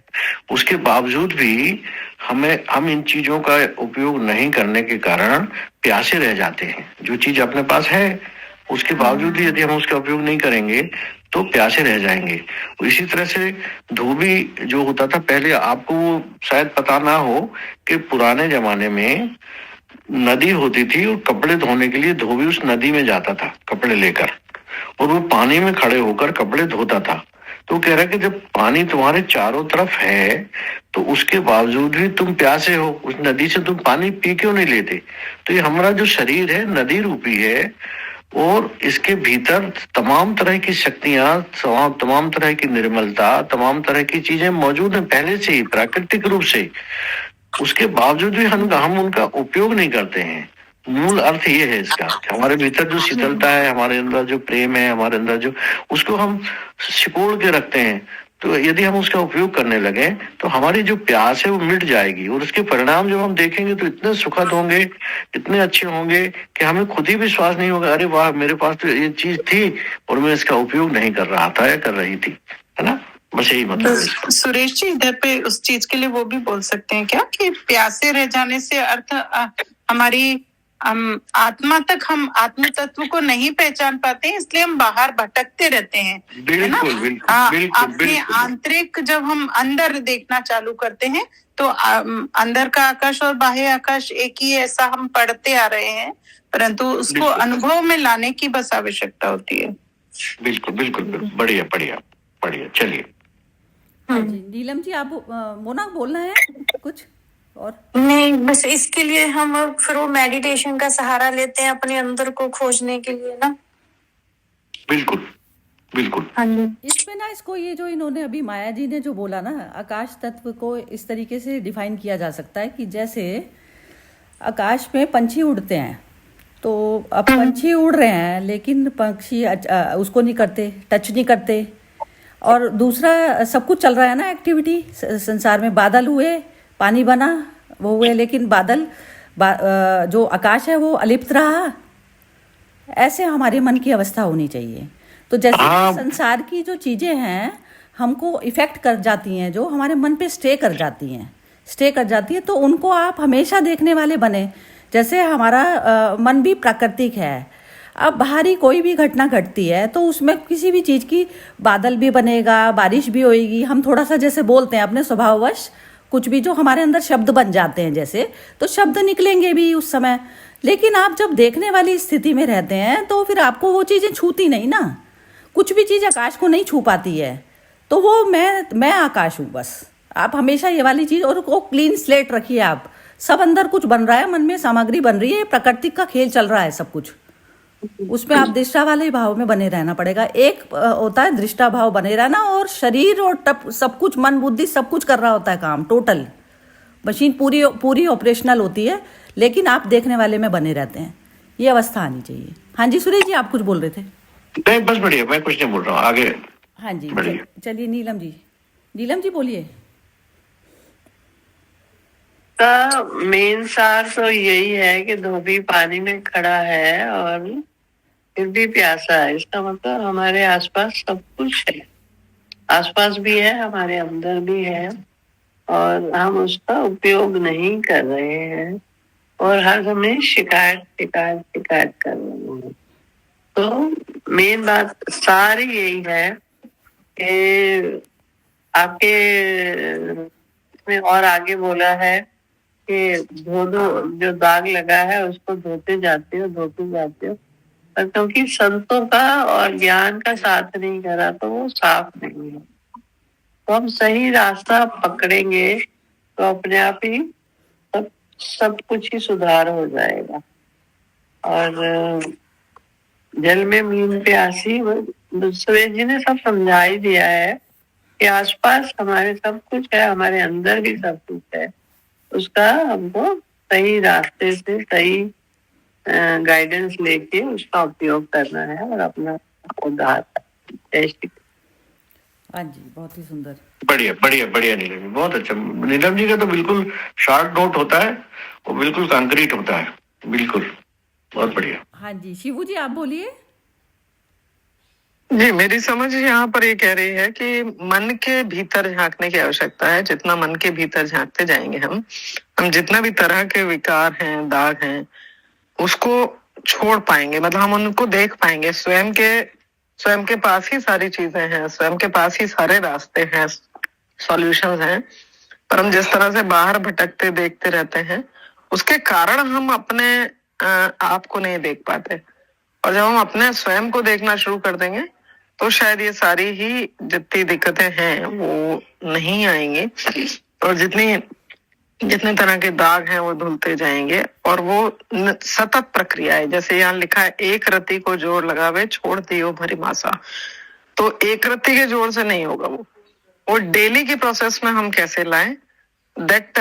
उसके बावजूद भी हम इन चीजों का उपयोग नहीं करने के कारण प्यासे रह जाते हैं। जो चीज अपने पास है उसके बावजूद भी यदि हम उसका उपयोग नहीं करेंगे तो प्यासे रह जाएंगे। इसी तरह से धोबी जो होता था पहले, आपको वो शायद पता ना हो कि पुराने जमाने में नदी होती थी और कपड़े धोने के लिए धोबी उस नदी में जाता था कपड़े लेकर, और वो पानी में खड़े होकर कपड़े धोता था। तो कह रहा है कि जब पानी तुम्हारे चारों तरफ है तो उसके बावजूद भी तुम प्यासे हो, उस नदी से तुम पानी पी क्यों नहीं लेते? तो ये हमारा जो शरीर है नदी रूपी है, और इसके भीतर तमाम तरह की शक्तियां, तमाम तरह की निर्मलता, तमाम तरह की चीजें मौजूद हैं पहले से ही प्राकृतिक रूप से। उसके बावजूद भी हम उनका उपयोग नहीं करते हैं। मूल अर्थ ये है इसका, हमारे भीतर जो शीतलता है, हमारे अंदर जो प्रेम है, हमारे अंदर जो, उसको हम सिकोड़ के रखते हैं। तो यदि हम उसका उपयोग करने लगे तो हमारी जो प्यास है वो मिट जाएगी, और उसके परिणाम जब हम देखेंगे तो इतने सुखद होंगे, इतने अच्छे होंगे कि हमें खुद ही विश्वास नहीं होगा, अरे वाह मेरे पास तो ये चीज थी और मैं इसका उपयोग नहीं कर रहा था या कर रही थी, है ना। बस यही मतलब है इसका। सुरेश जी, इधर पे उस चीज के लिए वो भी बोल सकते हैं क्या कि प्यासे रह जाने से अर्थ हमारी आत्मा तक हम आत्म तत्व को नहीं पहचान पाते हैं, इसलिए हम बाहर भटकते रहते हैं, है ना। अपने आंतरिक जब हम अंदर देखना चालू करते हैं तो अंदर का आकाश और बाह्य आकाश एक ही, ऐसा हम पढ़ते आ रहे हैं, परंतु उसको अनुभव में लाने की बस आवश्यकता होती है। बिल्कुल बिल्कुल, बढ़िया बढ़िया बढ़िया। चलिए हाँ जी, नीलम जी आप मोना बोलना है कुछ और? नहीं, बस इसके लिए हम फिर वो मेडिटेशन का सहारा लेते हैं अपने अंदर को खोजने के लिए ना। बिल्कुल बिल्कुल। हाँ जी, इसमें ना इसको ये जो इन्होंने अभी माया जी ने जो बोला ना, आकाश तत्व को इस तरीके से डिफाइन किया जा सकता है कि जैसे आकाश में पंछी उड़ते हैं, तो अब पंछी उड़ रहे हैं लेकिन पक्षी उसको नहीं करते, टच नहीं करते, और दूसरा सब कुछ चल रहा है ना एक्टिविटी संसार में। बादल हुए, पानी बना, वो हुए, लेकिन जो आकाश है वो अलिप्त रहा। ऐसे हमारे मन की अवस्था होनी चाहिए। तो जैसे संसार की जो चीज़ें हैं हमको इफेक्ट कर जाती हैं, जो हमारे मन पे स्टे कर जाती हैं, तो उनको आप हमेशा देखने वाले बने। जैसे हमारा मन भी प्राकृतिक है, अब बाहरी कोई भी घटना घटती है तो उसमें किसी भी चीज़ की बादल भी बनेगा, बारिश भी होएगी, हम थोड़ा सा जैसे बोलते हैं अपने स्वभाववश कुछ भी जो हमारे अंदर शब्द बन जाते हैं जैसे, तो शब्द निकलेंगे भी उस समय। लेकिन आप जब देखने वाली स्थिति में रहते हैं तो फिर आपको वो चीज़ें छूती नहीं ना। कुछ भी चीज़ आकाश को नहीं छू पाती है, तो वो मैं आकाश हूँ बस। आप हमेशा ये वाली चीज़, और वो क्लीन स्लेट रखिए। आप सब अंदर कुछ बन रहा है, मन में सामग्री बन रही है, प्रकृति का खेल चल रहा है सब कुछ, उसमें आप दृष्टा वाले भाव में बने रहना पड़ेगा। एक होता है दृष्टा भाव बने रहना, और शरीर और सब कुछ, मन बुद्धि सब कुछ कर रहा होता है काम, टोटल मशीन पूरी ऑपरेशनल होती है, लेकिन आप देखने वाले में बने रहते हैं। ये अवस्था आनी चाहिए। हाँ जी सुरेश जी, आप कुछ बोल रहे थे? नहीं बस बढ़िया, मैं कुछ नहीं बोल रहा हूँ, आगे। हाँ जी चलिए नीलम जी बोलिए। का मेन सार तो यही है कि धोबी पानी में खड़ा है और फिर भी प्यासा है। इसका मतलब हमारे आसपास सब कुछ है, आसपास भी है, हमारे अंदर भी है, और हम उसका उपयोग नहीं कर रहे हैं और हर समय शिकायत कर रहे हैं। तो मेन बात सारी यही है कि आपके में और आगे बोला है कि धो जो दाग लगा है उसको धोते जाते हो, पर क्योंकि संतों का और ज्ञान का साथ नहीं करा तो वो साफ नहीं है। तो हम सही रास्ता पकड़ेंगे तो अपने आप ही सब कुछ ही सुधार हो जाएगा। और जल में मीन प्यासी, सुरेश जी ने सब समझा ही दिया है कि आसपास हमारे सब कुछ है, हमारे अंदर भी सब कुछ है। उसका हमको सही रास्ते से सही गाइडेंस लेके उसका उपयोग करना है और अपना उद्धार। हाँ जी, बहुत ही सुंदर, बढ़िया बढ़िया बढ़िया नीलम जी, बहुत अच्छा। नीलम जी का तो बिल्कुल शॉर्ट नोट होता है, वो बिल्कुल कंक्रीट होता है, बिल्कुल बहुत बढ़िया। हाँ जी शिवू जी आप बोलिए। जी, मेरी समझ यहाँ पर ये कह रही है कि मन के भीतर झांकने की आवश्यकता है। जितना मन के भीतर झांकते जाएंगे हम जितना भी तरह के विकार हैं, दाग हैं, उसको छोड़ पाएंगे। मतलब हम उनको देख पाएंगे। स्वयं के पास ही सारी चीजें हैं, स्वयं के पास ही सारे रास्ते हैं, सॉल्यूशंस हैं। पर हम जिस तरह से बाहर भटकते देखते रहते हैं, उसके कारण हम अपने आप को नहीं देख पाते। और जब हम अपने स्वयं को देखना शुरू कर देंगे तो शायद ये सारी ही जितनी दिक्कतें हैं वो नहीं आएंगी, और जितने तरह के दाग हैं वो धुलते जाएंगे। और वो सतत प्रक्रिया है। जैसे यहाँ लिखा है, एक रति को जोर लगावे छोड़ दियो भरी मासा। तो एक रति के जोर से नहीं होगा वो डेली की प्रोसेस में हम कैसे लाएं, दैट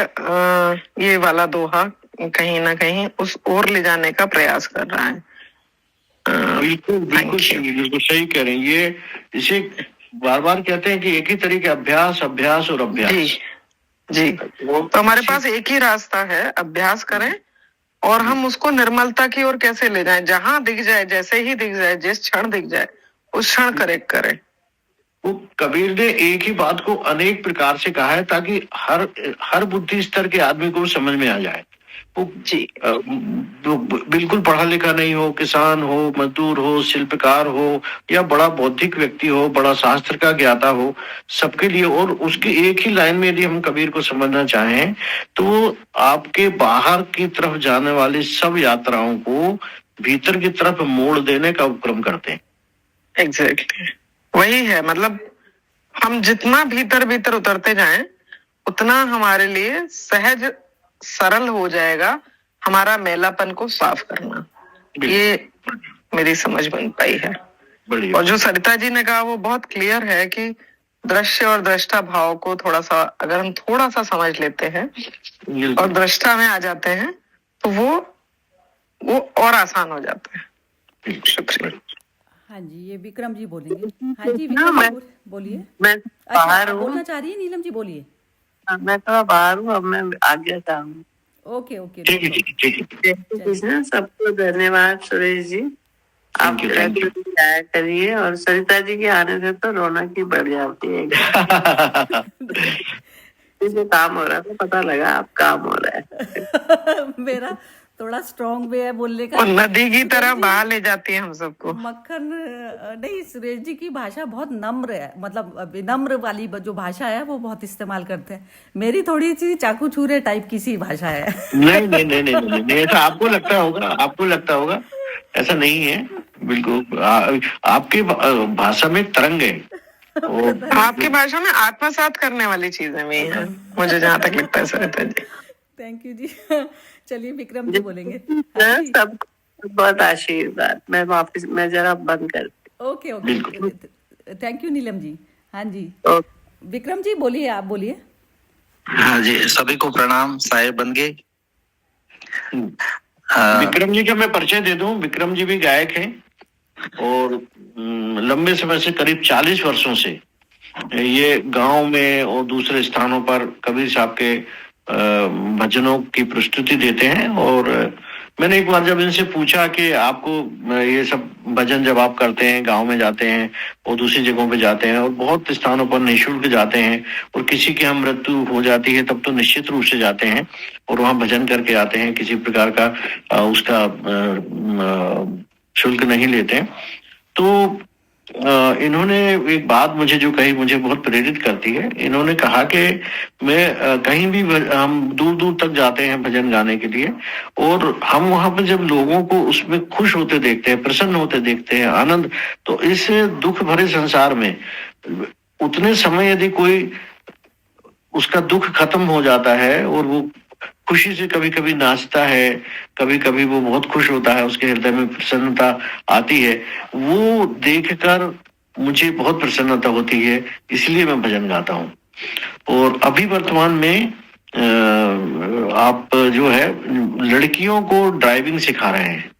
ये वाला दोहा कहीं ना कहीं उस ओर ले जाने का प्रयास कर रहा है। बिल्कुल सही कह रहे हैं। ये इसे बार बार कहते हैं कि एक ही तरीके अभ्यास अभ्यास और अभ्यास। जी तो हमारे पास एक ही रास्ता है, अभ्यास करें और हम उसको निर्मलता की ओर कैसे ले जाएं। जहां दिख जाए, जैसे ही दिख जाए, जिस क्षण दिख जाए उस क्षण करेक्ट करें। वो कबीर ने एक ही बात को अनेक प्रकार से कहा है ताकि हर बुद्धि स्तर के आदमी को समझ में आ जाए। वो बिल्कुल पढ़ा लिखा नहीं हो, किसान हो, मजदूर हो, शिल्पकार हो या बड़ा बौद्धिक व्यक्ति हो, बड़ा शास्त्र का ज्ञाता हो, सबके लिए। और उसकी एक ही लाइन में यदि हम कबीर को समझना चाहें तो आपके बाहर की तरफ जाने वाली सब यात्राओं को भीतर की तरफ मोड़ देने का उपक्रम करते हैं। एग्जैक्टली वही है। मतलब हम जितना भीतर भीतर उतरते जाएं उतना हमारे लिए सहज सरल हो जाएगा हमारा मैलापन को साफ करना। ये मेरी समझ बन पाई है। और जो सरिता जी ने कहा वो बहुत क्लियर है कि दृश्य और दृष्टा भाव को थोड़ा सा अगर हम थोड़ा सा समझ लेते हैं और दृष्टा में आ जाते हैं तो वो और आसान हो जाता है। शुक्रिया। हाँ जी, ये विक्रम जी बोलेंगे। हाँ जी विक्रम जी बोलिए। मैं बाहर हूँ। बोलना चाह रही है नीलम जी, बोलिए। मैं थोड़ा बाहर हूँ, अब मैं आज्ञा चाहूँ। ओके ओके सबको धन्यवाद सुरेश जी। आप जाया करिए और सरिता जी के आने से तो रौनक ही बढ़ जाती है। काम हो रहा था, पता लगा आप काम हो रहा है। मेरा थोड़ा स्ट्रॉन्ग वे है बोलने का। और नदी की तरह बहा ले जाती है हम सबको। मक्खन नहीं, सुरेश जी की भाषा बहुत नम्र है। मतलब विनम्र वाली जो भाषा है वो बहुत इस्तेमाल करते हैं। मेरी थोड़ी सी चाकू छुरे टाइप की सी भाषा है। नहीं, ऐसा आपको लगता होगा, ऐसा नहीं है। बिल्कुल आपकी भाषा में तरंग है। आपकी भाषा में आत्मसात करने वाली चीजें भी हैं, मुझे जहाँ तक लगता है सरिता जी। थैंक यू जी। चलिए विक्रम जी बोलेंगे। सब बहुत आशीर्वाद। मैं वापस मैं जरा बंद कर। Okay thank you Neelam ji. हाँ जी विक्रम जी बोलिए, आप बोलिए। हाँ जी, सभी को प्रणाम। साहेब बन गए। विक्रम जी का मैं परिचय दे दूं। विक्रम जी भी गायक हैं और लंबे समय से, करीब 40 वर्षों से ये गांव में और दूसरे स्थानों पर कबीर साहब के भजनों की प्रस्तुति देते हैं। और मैंने एक बार जब इनसे पूछा कि आपको ये सब भजन जब आप करते हैं, गांव में जाते हैं और दूसरी जगहों पे जाते हैं और बहुत स्थानों पर निःशुल्क जाते हैं और किसी की हम मृत्यु हो जाती है तब तो निश्चित रूप से जाते हैं और वहां भजन करके आते हैं, किसी प्रकार का उसका शुल्क नहीं लेते हैं। तो इन्होंने एक बात मुझे जो कही, मुझे बहुत प्रेरित करती है। इन्होंने कहा कि मैं कहीं भी हम दूर दूर तक जाते हैं भजन गाने के लिए और हम वहां पर जब लोगों को उसमें खुश होते देखते हैं, प्रसन्न होते देखते हैं, आनंद, तो इस दुख भरे संसार में उतने समय यदि कोई उसका दुख खत्म हो जाता है और वो खुशी से कभी कभी नाचता है, कभी कभी वो बहुत खुश होता है, उसके हृदय में प्रसन्नता आती है, वो देखकर मुझे बहुत प्रसन्नता होती है। इसलिए मैं भजन गाता हूँ। और अभी वर्तमान में आप जो है लड़कियों को ड्राइविंग सिखा रहे हैं।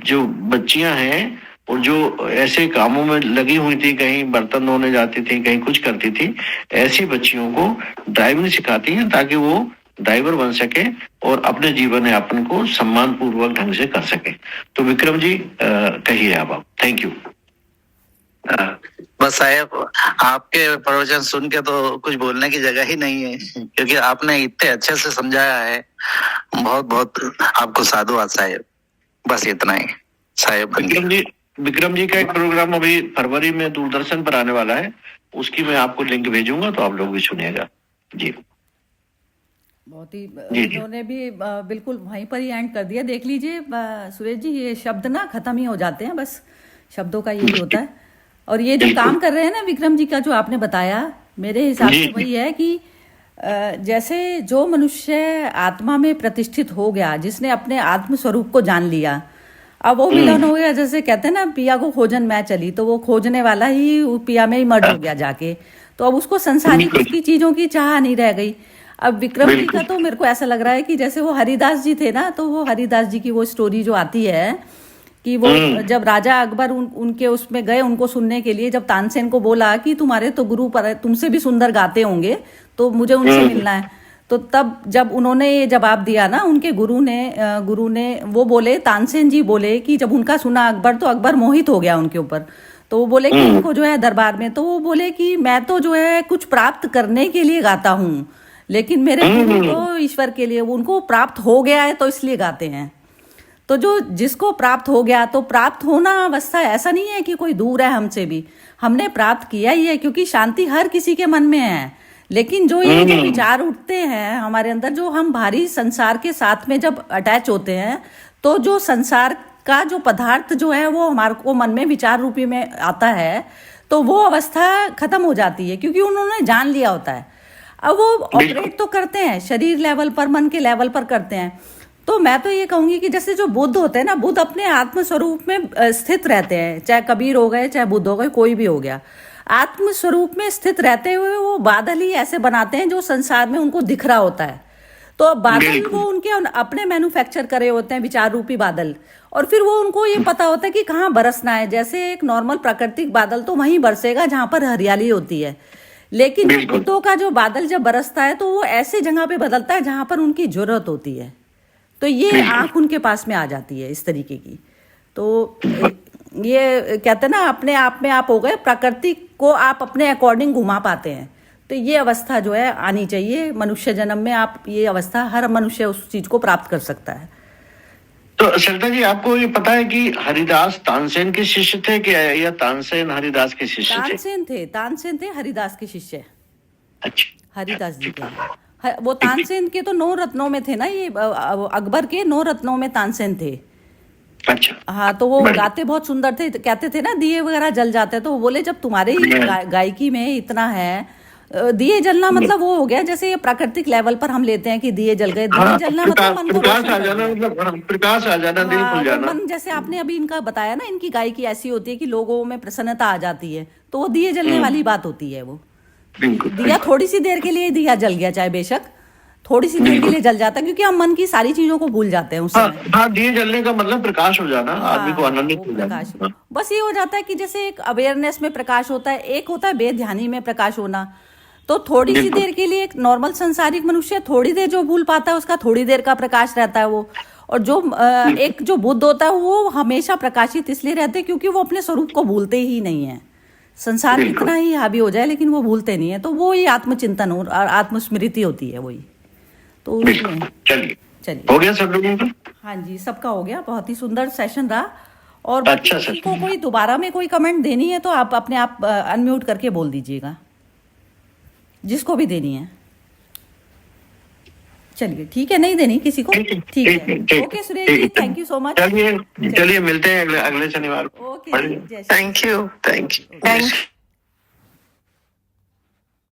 जो बच्चियां हैं और जो ऐसे कामों में लगी हुई थी, कहीं बर्तन धोने जाती थी, कहीं कुछ करती थी, ऐसी बच्चियों को ड्राइविंग सिखाती हैं ताकि वो ड्राइवर बन सके और अपने जीवन यापन को सम्मान पूर्वक ढंग से कर सके। तो विक्रम जी कहिए आप। Thank you. हाँ। बस साहब, आपके प्रवचन सुन के तो कुछ बोलने की जगह ही नहीं है, क्योंकि आपने इतने अच्छे से समझाया है। बहुत बहुत आपको साधुवाद साहब। बस इतना ही साहब। विक्रम जी का एक प्रोग्राम अभी फरवरी में दूरदर्शन पर आने वाला है, उसकी मैं आपको लिंक भेजूंगा, तो आप लोग भी सुनिएगा। जी बहुत ही जी। इन्होंने भी बिल्कुल वहीं पर ही एंड कर दिया। देख लीजिए सुरेश जी, ये शब्द ना खत्म ही हो जाते हैं, बस शब्दों का यही होता है। और ये जो काम कर रहे हैं ना विक्रम जी का, जो आपने बताया, मेरे हिसाब से वही है कि जैसे जो मनुष्य आत्मा में प्रतिष्ठित हो गया, जिसने अपने आत्म स्वरूप को जान लिया, अब वो मिलन हो गया। जैसे कहते हैं ना, पिया को खोजन मैं चली, तो वो खोजने वाला ही पिया में ही मर्ज हो गया जाके। तो अब उसको संसारिक की चीजों की चाह नहीं रह गई। अब विक्रम जी का तो मेरे को ऐसा लग रहा है कि जैसे वो हरिदास जी थे ना, तो वो हरिदास जी की वो स्टोरी जो आती है कि वो जब राजा अकबर उनके उसमें गए उनको सुनने के लिए, जब तानसेन को बोला कि तुम्हारे तो गुरु पर तुमसे भी सुंदर गाते होंगे, तो मुझे उनसे मिलना है। तो तब जब उन्होंने ये जवाब दिया ना, उनके गुरु ने वो बोले, तानसेन जी बोले कि जब उनका सुना अकबर, तो अकबर मोहित हो गया उनके ऊपर। तो वो बोले कि उनको जो है दरबार में, तो वो बोले कि मैं तो जो है कुछ प्राप्त करने के लिए गाता हूँ, लेकिन मेरे गुरु तो ईश्वर के लिए, उनको प्राप्त हो गया है तो इसलिए गाते हैं। तो जो जिसको प्राप्त हो गया, तो प्राप्त होना अवस्था ऐसा नहीं है कि कोई दूर है हमसे भी, हमने प्राप्त किया ही है, क्योंकि शांति हर किसी के मन में है। लेकिन जो ये जो विचार उठते हैं हमारे अंदर, जो हम भारी संसार के साथ में जब अटैच होते हैं, तो जो संसार का जो पदार्थ जो है वो हमारे को मन में विचार रूपी में आता है, तो वो अवस्था खत्म हो जाती है, क्योंकि उन्होंने जान लिया होता है। अब वो ऑपरेट तो करते हैं शरीर लेवल पर, मन के लेवल पर करते हैं। तो मैं तो ये कहूंगी कि जैसे जो बुद्ध होते हैं ना, बुद्ध अपने आत्म स्वरूप में स्थित रहते हैं, चाहे कबीर हो गए, चाहे बुद्ध हो गए, कोई भी हो गया, आत्म स्वरूप में स्थित रहते हुए वो बादल ही ऐसे बनाते हैं जो संसार में उनको दिख रहा होता है। तो बादल वो उनके अपने मैन्युफैक्चर करे होते हैं, विचार रूपी बादल, और फिर वो उनको ये पता होता है कि कहाँ बरसना है। जैसे एक नॉर्मल प्राकृतिक बादल तो वहीं बरसेगा जहां पर हरियाली होती है, लेकिन बुद्धों का जो बादल जब बरसता है, तो वो ऐसी जगह पे बदलता है जहां पर उनकी जरूरत होती है। तो ये आंख उनके पास में आ जाती है इस तरीके की। तो ये कहते हैं ना, अपने आप में आप हो गए, प्रकृति को आप अपने अकॉर्डिंग घुमा पाते हैं। तो ये अवस्था जो है आनी चाहिए मनुष्य जन्म में। आप ये अवस्था, हर मनुष्य उस चीज को प्राप्त कर सकता है। तो सरिता जी, आपको ये पता है कि हरिदास तानसेन के शिष्य थे क्या, या तानसेन हरिदास के शिष्य थे? तानसेन थे हरिदास के शिष्य। अच्छा, हरिदास जी के वो तानसेन के तो 9 रत्नों में थे ना, ये अकबर के 9 रत्नों में तानसेन थे। अच्छा, हाँ, तो वो गाते बहुत सुंदर थे। कहते थे ना दिए वगैरह जल जाते, तो वो बोले जब तुम्हारे गायकी में इतना है, दिए जलना मतलब वो हो गया जैसे प्राकृतिक लेवल पर हम लेते हैं कि दिए जल गए। दिए जलना मतलब मन को प्रकाश आ जाना, मतलब प्रकाश आ जाना, दिल खुल जाना। मन, जैसे आपने अभी इनका बताया ना, इनकी गायकी ऐसी होती है कि लोगों में प्रसन्नता आ जाती है, तो वो दिए जलने वाली बात होती है। वो दिया थोड़ी सी देर के लिए दिया जल गया, चाहे बेशक थोड़ी सी देर के लिए जल जाता है, क्योंकि हम मन की सारी चीजों को भूल जाते हैं उस समय। हाँ, दिए जलने का मतलब प्रकाश हो जाना, आदमी को आनंदित हो जाना। बस ये हो जाता है कि जैसे एक अवेयरनेस में प्रकाश होता है, एक होता है बेध्यानी में प्रकाश होना। तो थोड़ी सी देर के लिए एक नॉर्मल संसारिक मनुष्य थोड़ी देर जो भूल पाता है, उसका थोड़ी देर का प्रकाश रहता है वो। और जो एक जो बुद्ध होता है, वो हमेशा प्रकाशित इसलिए रहते हैं क्योंकि वो अपने स्वरूप को भूलते ही नहीं है। संसार कितना ही हावी हो जाए, लेकिन वो भूलते नहीं है। तो वो ही आत्मचिंतन और आत्मस्मृति होती है वही। तो चलिए हो गया सब लोगों का? हाँ जी, सबका हो गया। बहुत ही सुंदर सेशन रहा। और अच्छा, को कोई दोबारा में कोई कमेंट देनी है तो आप अपने आप अनम्यूट करके बोल दीजिएगा, जिसको भी देनी है। चलिए ठीक है, नहीं देनी किसी को, ठीक है। Okay Suresh ji, thank you so much. चलिए मिलते हैं अगले शनिवार। Okay, thank you.